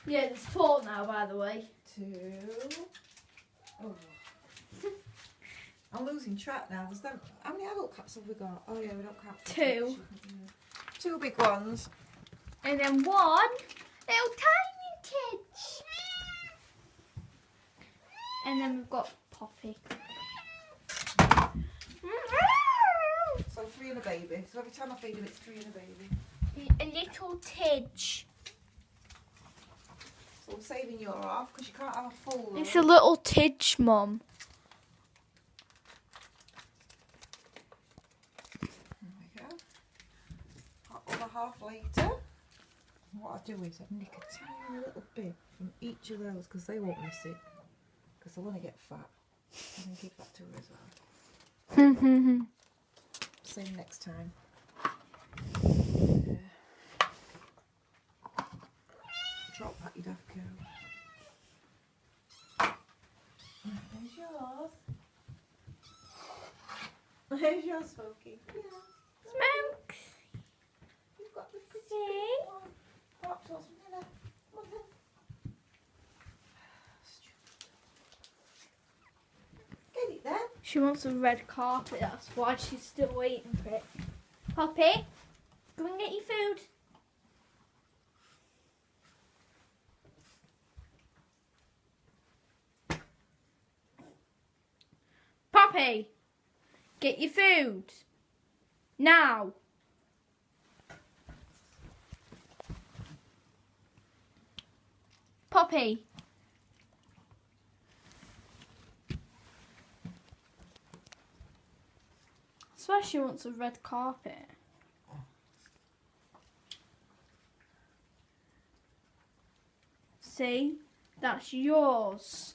Yeah, there's 4 now, by the way. 2. Oh. I'm losing track now. How many adult cats have we got? Oh yeah, we don't count. 2. 2 big ones. And then 1 little tiny titch. And then we've got Poppy. So 3 and a baby. So every time I feed him, it's 3 and a baby. A little tidge. So we're saving your half because you can't have a full load. It's a little tidge, Mum. There we go. Other half later. What I do is I nick a tiny little bit from each of those because they won't miss it. Because I want to get fat. And then give that to her as well. Same next time. Drop that, you daft cow. There's yours. There's yours, Smokey. Yeah. Smokes. You've got the pretty See? one. Go up to us, Manila. Come on then. Get it then. She wants a red carpet, that's why she's still waiting for it. Poppy, go and get your food. Poppy, get your food. Now. Poppy. I swear she wants a red carpet. See? That's yours.